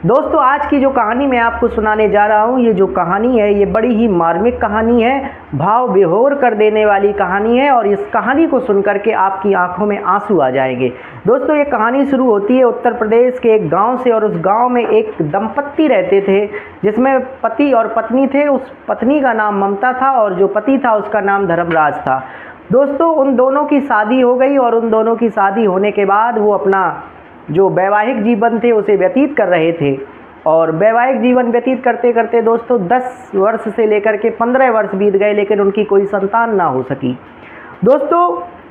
दोस्तों आज की जो कहानी मैं आपको सुनाने जा रहा हूँ, ये जो कहानी है ये बड़ी ही मार्मिक कहानी है, भाव विभोर कर देने वाली कहानी है और इस कहानी को सुनकर के आपकी आंखों में आंसू आ जाएंगे। दोस्तों ये कहानी शुरू होती है उत्तर प्रदेश के एक गांव से और उस गांव में एक दंपत्ति रहते थे जिसमें पति और पत्नी थे। उस पत्नी का नाम ममता था और जो पति था उसका नाम धर्मराज था। दोस्तों उन दोनों की शादी हो गई और उन दोनों की शादी होने के बाद वो अपना जो वैवाहिक जीवन थे उसे व्यतीत कर रहे थे और वैवाहिक जीवन व्यतीत करते करते दोस्तों 10 वर्ष से लेकर के 15 वर्ष बीत गए, लेकिन उनकी कोई संतान ना हो सकी। दोस्तों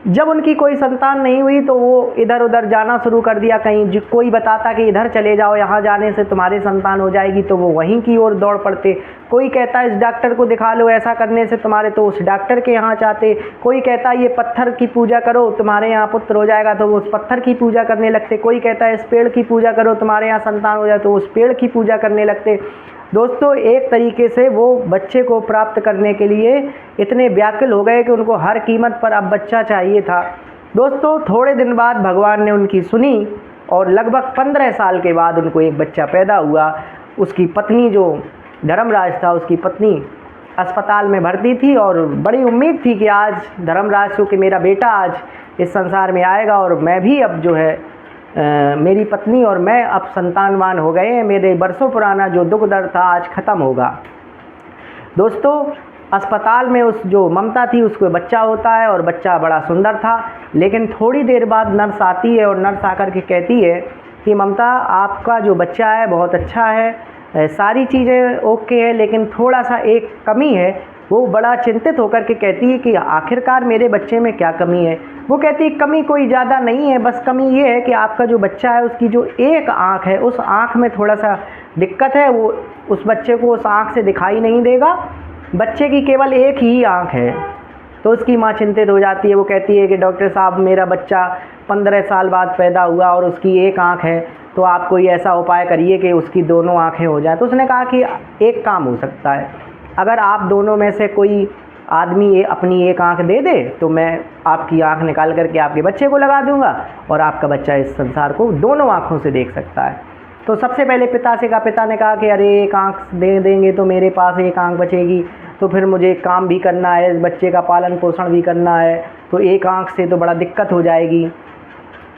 जब उनकी कोई संतान नहीं हुई तो वो इधर उधर जाना शुरू कर दिया। कहीं कोई बताता कि इधर चले जाओ, यहाँ जाने से तुम्हारे संतान हो जाएगी, तो वो वहीं की ओर दौड़ पड़ते। कोई कहता इस डॉक्टर को दिखा लो, ऐसा करने से तुम्हारे, तो उस डॉक्टर के यहाँ जाते। कोई कहता ये पत्थर की पूजा करो तुम्हारे यहाँ पुत्र हो जाएगा, तो वो उस पत्थर की पूजा करने लगते। कोई कहता है इस पेड़ की पूजा करो तुम्हारे यहाँ संतान हो जाए, तो उस पेड़ की पूजा करने लगते। दोस्तों एक तरीके से वो बच्चे को प्राप्त करने के लिए इतने व्याकुल हो गए कि उनको हर कीमत पर अब बच्चा चाहिए था। दोस्तों थोड़े दिन बाद भगवान ने उनकी सुनी और लगभग 15 साल के बाद उनको एक बच्चा पैदा हुआ। उसकी पत्नी जो धर्मराज था, उसकी पत्नी अस्पताल में भर्ती थी और बड़ी उम्मीद थी कि आज धर्मराज को कि मेरा बेटा आज इस संसार में आएगा और मैं भी अब जो है मेरी पत्नी और मैं अब संतानवान हो गए हैं, मेरे बरसों पुराना जो दुख दर्द था आज ख़त्म होगा। दोस्तों अस्पताल में उस जो ममता थी उसको बच्चा होता है और बच्चा बड़ा सुंदर था, लेकिन थोड़ी देर बाद नर्स आती है और नर्स आकर के कहती है कि ममता आपका जो बच्चा है बहुत अच्छा है, सारी चीज़ें ओके है, लेकिन थोड़ा सा एक कमी है। वो बड़ा चिंतित होकर के कहती है कि आखिरकार मेरे बच्चे में क्या कमी है। वो कहती है कमी कोई ज़्यादा नहीं है, बस कमी ये है कि आपका जो बच्चा है उसकी जो एक आँख है उस आँख में थोड़ा सा दिक्कत है, वो उस बच्चे को उस आँख से दिखाई नहीं देगा, बच्चे की केवल एक ही आँख है। तो उसकी माँ चिंतित हो जाती है। वो कहती है कि डॉक्टर साहब मेरा बच्चा 15 साल बाद पैदा हुआ और उसकी एक आँख है, तो आप कोई ऐसा उपाय करिए कि उसकी दोनों आँखें हो जाए। तो उसने कहा कि एक काम हो सकता है, अगर आप दोनों में से कोई आदमी अपनी एक आँख दे दे तो मैं आपकी आँख निकाल करके आपके बच्चे को लगा दूंगा और आपका बच्चा इस संसार को दोनों आँखों से देख सकता है। तो सबसे पहले पिता से कहा, पिता ने कहा कि अरे एक आँख दे देंगे तो मेरे पास एक आँख बचेगी, तो फिर मुझे काम भी करना है, बच्चे का पालन पोषण भी करना है, तो एक आँख से तो बड़ा दिक्कत हो जाएगी।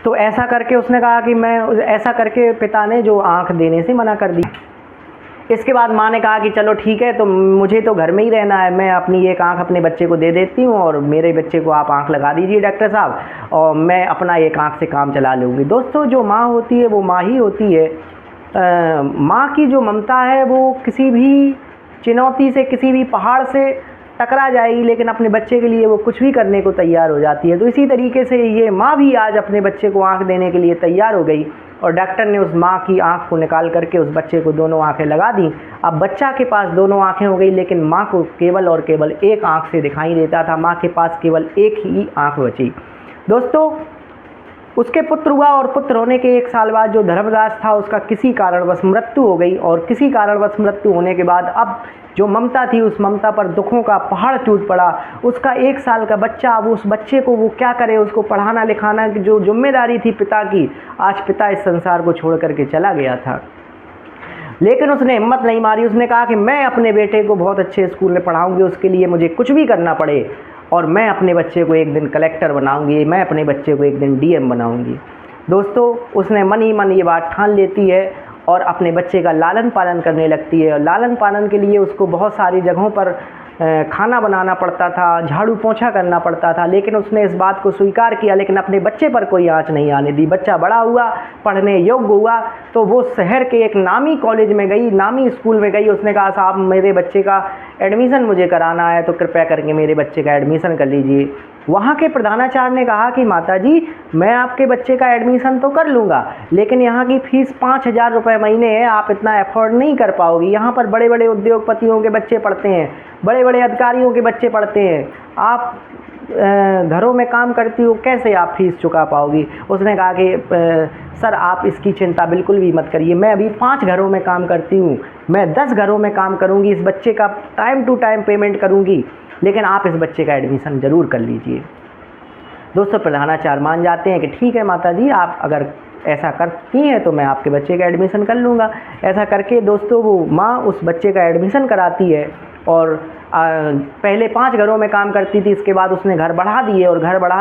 तो ऐसा करके उसने कहा कि मैं ऐसा करके पिता ने जो आँख देने से मना कर दी। इसके बाद माँ ने कहा कि चलो ठीक है, तो मुझे तो घर में ही रहना है, मैं अपनी एक आँख अपने बच्चे को दे देती हूँ और मेरे बच्चे को आप आँख लगा दीजिए डॉक्टर साहब, और मैं अपना एक आँख से काम चला लूँगी। दोस्तों जो माँ होती है वो माँ ही होती है। माँ की जो ममता है वो किसी भी चुनौती से, किसी भी पहाड़ से टकरा जाएगी, लेकिन अपने बच्चे के लिए वो कुछ भी करने को तैयार हो जाती है। तो इसी तरीके से ये माँ भी आज अपने बच्चे को आँख देने के लिए तैयार हो गई और डॉक्टर ने उस माँ की आँख को निकाल करके उस बच्चे को दोनों आँखें लगा दी। अब बच्चा के पास दोनों आँखें हो गई, लेकिन माँ को केवल और केवल एक आँख से दिखाई देता था। माँ के पास केवल एक ही आँख बची। दोस्तों उसके पुत्र हुआ और पुत्र होने के 1 साल बाद जो धर्मराज था उसका किसी कारणवश मृत्यु हो गई और किसी कारणवश मृत्यु होने के बाद अब जो ममता थी उस ममता पर दुखों का पहाड़ टूट पड़ा। उसका 1 साल का बच्चा, अब उस बच्चे को वो क्या करे, उसको पढ़ाना लिखाना की जो जिम्मेदारी थी पिता की, आज पिता इस संसार को छोड़ करके चला गया था। लेकिन उसने हिम्मत नहीं मारी। उसने कहा कि मैं अपने बेटे को बहुत अच्छे स्कूल में पढ़ाऊँगी, उसके लिए मुझे कुछ भी करना पड़े और मैं अपने बच्चे को एक दिन कलेक्टर बनाऊंगी, मैं अपने बच्चे को एक दिन डीएम बनाऊंगी। दोस्तों उसने मन ही मन ये बात ठान लेती है और अपने बच्चे का लालन पालन करने लगती है। और लालन पालन के लिए उसको बहुत सारी जगहों पर खाना बनाना पड़ता था, झाड़ू पोंछा करना पड़ता था, लेकिन उसने इस बात को स्वीकार किया, लेकिन अपने बच्चे पर कोई आँच नहीं आने दी। बच्चा बड़ा हुआ, पढ़ने योग्य हुआ, तो वो शहर के एक नामी कॉलेज में गई, नामी स्कूल में गई। उसने कहा साहब मेरे बच्चे का एडमिशन मुझे कराना है, तो कृपया करके मेरे बच्चे का एडमिशन कर लीजिए। वहाँ के प्रधानाचार्य ने कहा कि माता जी मैं आपके बच्चे का एडमिशन तो कर लूँगा, लेकिन यहाँ की फ़ीस 5,000 रुपये महीने है, आप इतना अफोर्ड नहीं कर पाओगी। यहाँ पर बड़े बड़े उद्योगपतियों के बच्चे पढ़ते हैं, बड़े बड़े अधिकारियों के बच्चे पढ़ते हैं, आप घरों में काम करती हो, कैसे आप फीस चुका पाओगी। उसने कहा कि सर आप इसकी चिंता बिल्कुल भी मत करिए, मैं अभी 5 घरों में काम करती हूँ, मैं 10 घरों में काम करूँगी, इस बच्चे का टाइम टू टाइम पेमेंट करूँगी, लेकिन आप इस बच्चे का एडमिशन ज़रूर कर लीजिए। दोस्तों प्रधानाचार्य मान जाते हैं कि ठीक है माता जी, आप अगर ऐसा करती हैं तो मैं आपके बच्चे का एडमिशन कर लूँगा। ऐसा करके दोस्तों वो माँ उस बच्चे का एडमिशन कराती है और पहले 5 घरों में काम करती थी, इसके बाद उसने घर बढ़ा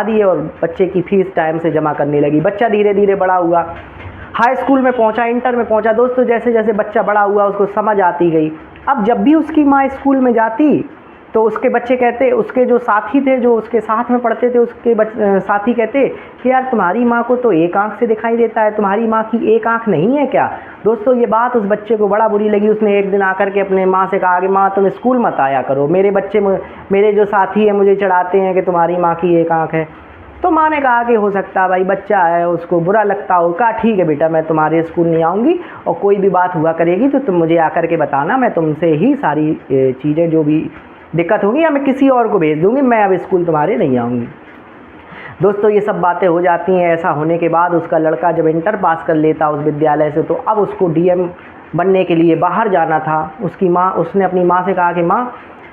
दिए और बच्चे की फ़ीस टाइम से जमा करने लगी। बच्चा धीरे धीरे बड़ा हुआ, हाई स्कूल में पहुंचा, इंटर में पहुंचा। दोस्तों जैसे जैसे बच्चा बड़ा हुआ उसको समझ आती गई। अब जब भी उसकी माँ स्कूल में जाती तो उसके बच्चे कहते, उसके जो साथी थे जो उसके साथ में पढ़ते थे, उसके साथी कहते कि यार तुम्हारी माँ को तो एक आँख से दिखाई देता है, तुम्हारी माँ की एक आँख नहीं है क्या? दोस्तों ये बात उस बच्चे को बड़ा बुरी लगी। उसने एक दिन आकर के अपने माँ से कहा कि माँ तुम स्कूल मत आया करो, मेरे जो साथी हैं मुझे चिढ़ाते हैं कि तुम्हारी माँ की एक आँख है। तो माँ ने कहा कि हो सकता है भाई बच्चा है उसको बुरा लगता हो। कहा ठीक है बेटा, मैं तुम्हारे स्कूल नहीं आऊँगी और कोई भी बात हुआ करेगी तो तुम मुझे आकर के बताना, मैं तुमसे ही सारी चीज़ें जो भी दिक्कत होगी या मैं किसी और को भेज दूँगी, मैं अब स्कूल तुम्हारे नहीं आऊँगी। दोस्तों ये सब बातें हो जाती हैं। ऐसा होने के बाद उसका लड़का जब इंटर पास कर लेता उस विद्यालय से, तो अब उसको डीएम बनने के लिए बाहर जाना था। उसने अपनी माँ से कहा कि माँ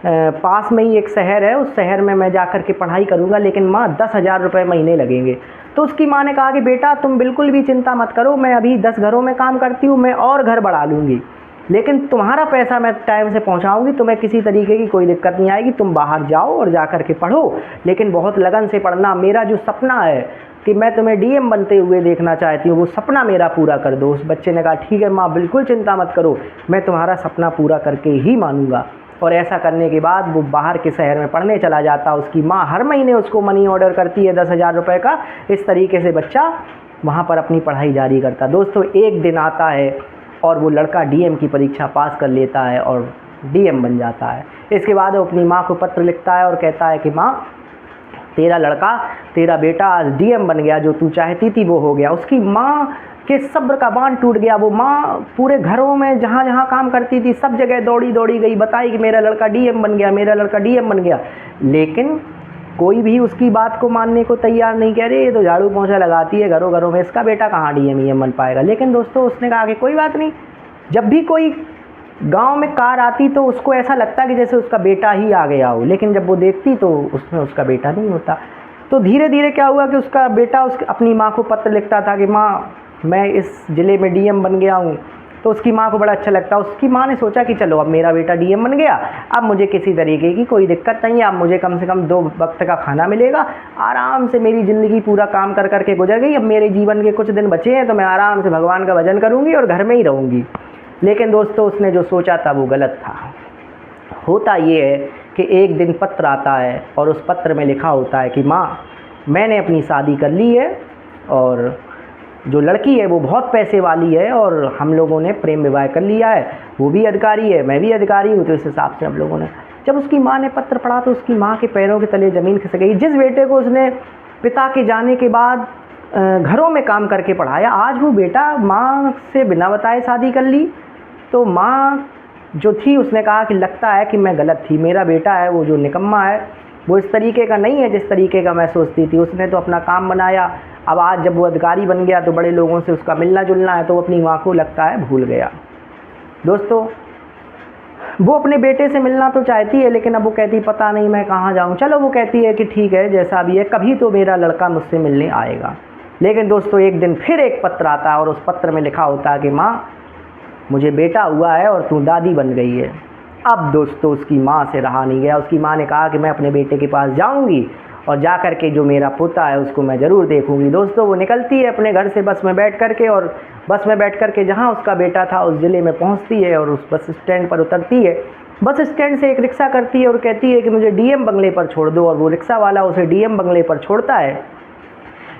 पास में ही एक शहर है, उस शहर में मैं जाकर के पढ़ाई करूँगा, लेकिन माँ 10,000 रुपये महीने लगेंगे। तो उसकी माँ ने कहा कि बेटा तुम बिल्कुल भी चिंता मत करो, मैं अभी 10 घरों में काम करती हूँ, मैं और घर बढ़ा लूँगी, लेकिन तुम्हारा पैसा मैं टाइम से पहुँचाऊँगी, तुम्हें किसी तरीके की कोई दिक्कत नहीं आएगी। तुम बाहर जाओ और जा कर के पढ़ो, लेकिन बहुत लगन से पढ़ना। मेरा जो सपना है कि मैं तुम्हें डीएम बनते हुए देखना चाहती हूँ, वो सपना मेरा पूरा कर दो। उस बच्चे ने कहा ठीक है माँ, बिल्कुल चिंता मत करो, मैं तुम्हारा सपना पूरा करके ही मानूँगा। और ऐसा करने के बाद वो बाहर के शहर में पढ़ने चला जाता। उसकी माँ हर महीने उसको मनी ऑर्डर करती है 10,000 रुपये का। इस तरीके से बच्चा वहाँ पर अपनी पढ़ाई जारी करता। दोस्तों एक दिन आता है और वो लड़का डीएम की परीक्षा पास कर लेता है और डीएम बन जाता है। इसके बाद वो अपनी माँ को पत्र लिखता है और कहता है कि माँ तेरा बेटा आज डीएम बन गया, जो तू चाहती थी वो हो गया। उसकी माँ के सब्र का बांध टूट गया। वो माँ पूरे घरों में जहाँ जहाँ काम करती थी सब जगह दौड़ी गई, बताई कि मेरा लड़का डीएम बन गया, मेरा लड़का डीएम बन गया, लेकिन कोई भी उसकी बात को मानने को तैयार नहीं। कह रहे ये तो झाड़ू पोंछा लगाती है घरों घरों में, इसका बेटा कहाँ डीएम बन पाएगा। लेकिन दोस्तों उसने कहा कि कोई बात नहीं, जब भी कोई गांव में कार आती तो उसको ऐसा लगता कि जैसे उसका बेटा ही आ गया हो, लेकिन जब वो देखती तो उसमें उसका बेटा नहीं होता। तो धीरे धीरे क्या हुआ कि उसका बेटा अपनी माँ को पत्र लिखता था कि माँ मैं इस ज़िले में डीएम बन गया हूँ। तो उसकी माँ को बड़ा अच्छा लगता। उसकी माँ ने सोचा कि चलो अब मेरा बेटा डीएम बन गया, अब मुझे किसी तरीके की कोई दिक्कत नहीं है, अब मुझे कम से कम 2 वक्त का खाना मिलेगा, आराम से मेरी ज़िंदगी पूरा काम कर करके गुजर गई, अब मेरे जीवन के कुछ दिन बचे हैं तो मैं आराम से भगवान का भजन करूँगी और घर में ही रहूँगी। लेकिन दोस्तों उसने जो सोचा था वो गलत था। होता ये है कि एक दिन पत्र आता है और उस पत्र में लिखा होता है कि माँ मैंने अपनी शादी कर ली है और जो लड़की है वो बहुत पैसे वाली है और हम लोगों ने प्रेम विवाह कर लिया है, वो भी अधिकारी है, मैं भी अधिकारी हूँ, तो इस हिसाब से हम लोगों ने। जब उसकी माँ ने पत्र पढ़ा तो उसकी माँ के पैरों के तले ज़मीन खिसक गई। जिस बेटे को उसने पिता के जाने के बाद घरों में काम करके पढ़ाया, आज वो बेटा माँ से बिना बताए शादी कर ली। तो माँ जो थी उसने कहा कि लगता है कि मैं गलत थी, मेरा बेटा है वो जो निकम्मा है वो इस तरीके का नहीं है जिस तरीके का मैं सोचती थी। उसने तो अपना काम बनाया, अब आज जब वो अधिकारी बन गया तो बड़े लोगों से उसका मिलना जुलना है, तो वो अपनी माँ को लगता है भूल गया। दोस्तों वो अपने बेटे से मिलना तो चाहती है, लेकिन अब वो कहती पता नहीं मैं कहाँ जाऊँ। चलो वो कहती है कि ठीक है जैसा भी है, कभी तो मेरा लड़का मुझसे मिलने आएगा। लेकिन दोस्तों एक दिन फिर एक पत्र आता है और उस पत्र में लिखा होता है कि माँ मुझे बेटा हुआ है और तू दादी बन गई है। अब दोस्तों उसकी माँ से रहा नहीं गया। उसकी माँ ने कहा कि मैं अपने बेटे के पास जाऊंगी और जा कर के जो मेरा पोता है उसको मैं ज़रूर देखूंगी। दोस्तों वो निकलती है अपने घर से बस में बैठ कर के, और बस में बैठ कर के जहाँ उसका बेटा था उस ज़िले में पहुँचती है और उस बस स्टैंड पर उतरती है। बस स्टैंड से एक रिक्शा करती है और कहती है कि मुझे डीएम बंगले पर छोड़ दो, और वो रिक्शा वाला उसे डीएम बंगले पर छोड़ता है।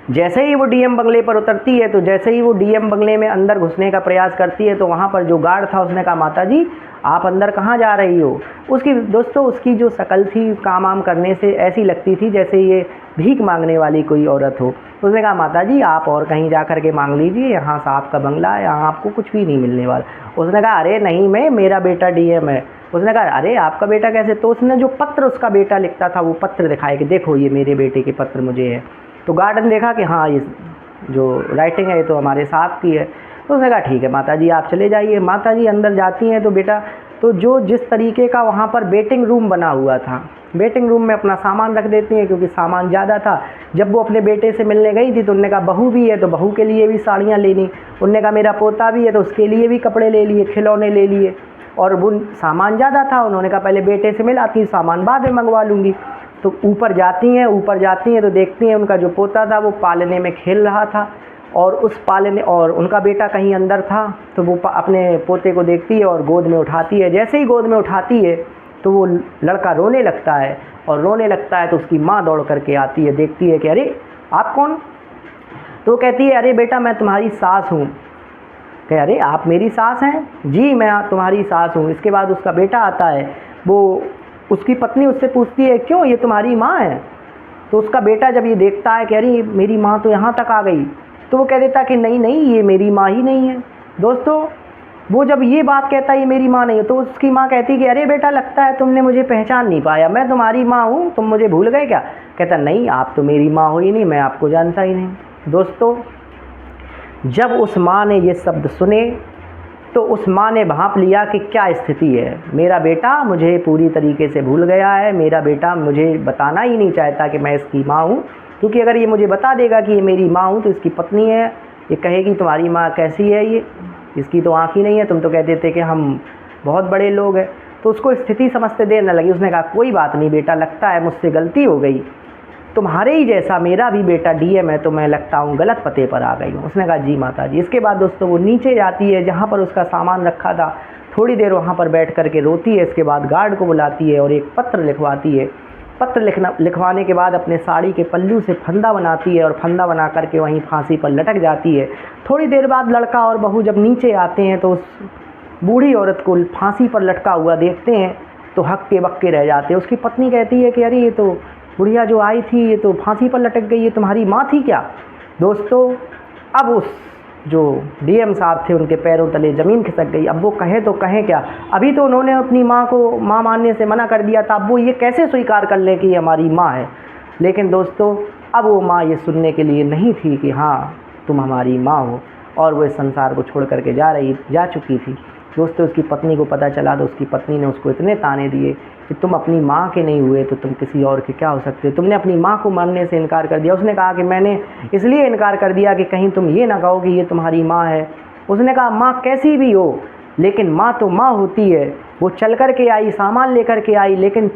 जैसे ही वो डीएम बंगले पर उतरती है तो जैसे ही वो डीएम बंगले में अंदर घुसने का प्रयास करती है तो वहाँ पर जो गार्ड था उसने कहा माता जी आप अंदर कहाँ जा रही हो। उसकी जो शक्ल थी काम वाम करने से ऐसी लगती थी जैसे ये भीख मांगने वाली कोई औरत हो। उसने कहा माता जी आप और कहीं जा कर के मांग लीजिए, यहाँ साहब का बंगला है, यहाँ आपको कुछ भी नहीं मिलने वाला। उसने कहा अरे नहीं मेरा बेटा डीएम है। उसने कहा अरे आपका बेटा कैसे। तो उसने जो पत्र उसका बेटा लिखता था वो पत्र दिखाया कि देखो ये मेरे बेटे के पत्र मुझे है। तो गार्ड ने देखा कि हाँ ये जो राइटिंग है ये तो हमारे साहब की है। तो उसने कहा ठीक है माता जी आप चले जाइए। माता जी अंदर जाती हैं तो बेटा तो जो जिस तरीके का वहाँ पर वेटिंग रूम बना हुआ था वेटिंग रूम में अपना सामान रख देती हैं क्योंकि सामान ज़्यादा था। जब वो अपने बेटे से मिलने गई थी तो उन्होंने कहा बहू भी है तो बहू के लिए भी साड़ियाँ लेनी, उन्होंने कहा मेरा पोता भी है तो उसके लिए भी कपड़े ले लिए, खिलौने ले लिए, और वो सामान ज़्यादा था। उन्होंने कहा पहले बेटे से मिलाती, सामान बाद में मंगवा लूँगी। तो ऊपर जाती हैं तो देखती हैं उनका जो पोता था वो पालने में खेल रहा था, और उस पालने और उनका बेटा कहीं अंदर था। तो वो अपने पोते को देखती है और गोद में उठाती है। जैसे ही गोद में उठाती है तो वो लड़का रोने लगता है, और रोने लगता है तो उसकी माँ दौड़ करके आती है, देखती है कि अरे आप कौन? तो कहती है अरे बेटा मैं तुम्हारी सास हूँ। कहे अरे आप मेरी सास हैं? जी मैं तुम्हारी सास हूँ। इसके बाद उसका बेटा आता है, वो उसकी पत्नी उससे पूछती है क्यों ये तुम्हारी माँ है? तो उसका बेटा जब ये देखता है कि अरे मेरी माँ तो यहाँ तक आ गई, तो वो कह देता कि नहीं नहीं ये मेरी माँ ही नहीं है। दोस्तों वो जब ये बात कहता है ये मेरी माँ नहीं है, तो उसकी माँ कहती कि अरे बेटा लगता है तुमने मुझे पहचान नहीं पाया, मैं तुम्हारी माँ हूँ, तुम मुझे भूल गए क्या? कहता नहीं आप तो मेरी माँ हो ही नहीं, मैं आपको जानता ही नहीं। दोस्तों जब उस माँ ने ये शब्द सुने तो उस माँ ने भांप लिया कि क्या स्थिति है, मेरा बेटा मुझे पूरी तरीके से भूल गया है, मेरा बेटा मुझे बताना ही नहीं चाहता कि मैं इसकी माँ हूँ, क्योंकि अगर ये मुझे बता देगा कि ये मेरी माँ हूँ तो इसकी पत्नी है, ये कहेगी तुम्हारी माँ कैसी है, ये इसकी तो आँख ही नहीं है, तुम तो कहते थे कि हम बहुत बड़े लोग हैं। तो उसको स्थिति समझते देर न लगी, उसने कहा कोई बात नहीं बेटा, लगता है मुझसे गलती हो गई, तुम्हारे ही जैसा मेरा भी बेटा डीएम है, तो मैं लगता हूँ गलत पते पर आ गई हूँ। उसने कहा जी माता जी। इसके बाद दोस्तों वो नीचे जाती है जहाँ पर उसका सामान रखा था, थोड़ी देर वहाँ पर बैठ कर के रोती है। इसके बाद गार्ड को बुलाती है और एक पत्र लिखवाती है। पत्र लिखवाने के बाद अपने साड़ी के पल्लू से फंदा बनाती है और फंदा बना करके वहीं फांसी पर लटक जाती है। थोड़ी देर बाद लड़का और बहू जब नीचे आते हैं तो उस बूढ़ी औरत को फांसी पर लटका हुआ देखते हैं तो हक्के बक्के रह जाते हैं। उसकी पत्नी कहती है कि अरे ये तो बुढ़िया जो आई थी ये तो फांसी पर लटक गई, ये तुम्हारी माँ थी क्या? दोस्तों अब उस जो डीएम साहब थे उनके पैरों तले ज़मीन खिसक गई। अब वो कहें तो कहें क्या, अभी तो उन्होंने अपनी माँ को माँ मानने से मना कर दिया था, अब वो ये कैसे स्वीकार कर लें कि ये हमारी माँ है। लेकिन दोस्तों अब वो माँ ये सुनने के लिए नहीं थी कि हाँ तुम हमारी माँ हो, और वो इस संसार को छोड़ करके जा चुकी थी। दोस्तों उसकी पत्नी को पता चला तो उसकी पत्नी ने उसको इतने ताने दिए कि तुम अपनी माँ के नहीं हुए तो तुम किसी और के क्या हो सकते हो, तुमने अपनी माँ को मानने से इनकार कर दिया। उसने कहा कि मैंने इसलिए इनकार कर दिया कि कहीं तुम ये ना कहो कि ये तुम्हारी माँ है। उसने कहा माँ कैसी भी हो लेकिन माँ तो माँ होती है। वो चल कर के आई, सामान लेकर के आई, लेकिन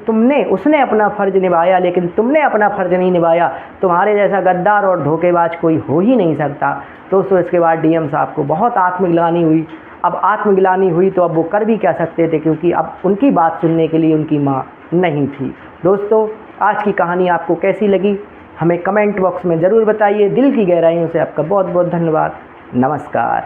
उसने अपना फ़र्ज़ निभाया, लेकिन तुमने अपना फ़र्ज़ नहीं निभाया। तुम्हारे जैसा गद्दार और धोखेबाज कोई हो ही नहीं सकता। दोस्तों इसके बाद डीएम साहब को बहुत आत्मग्लानि हुई। अब आत्मग्लानि हुई तो अब वो कर भी क्या सकते थे, क्योंकि अब उनकी बात सुनने के लिए उनकी माँ नहीं थी। दोस्तों आज की कहानी आपको कैसी लगी हमें कमेंट बॉक्स में ज़रूर बताइए। दिल की गहराइयों से आपका बहुत बहुत धन्यवाद। नमस्कार।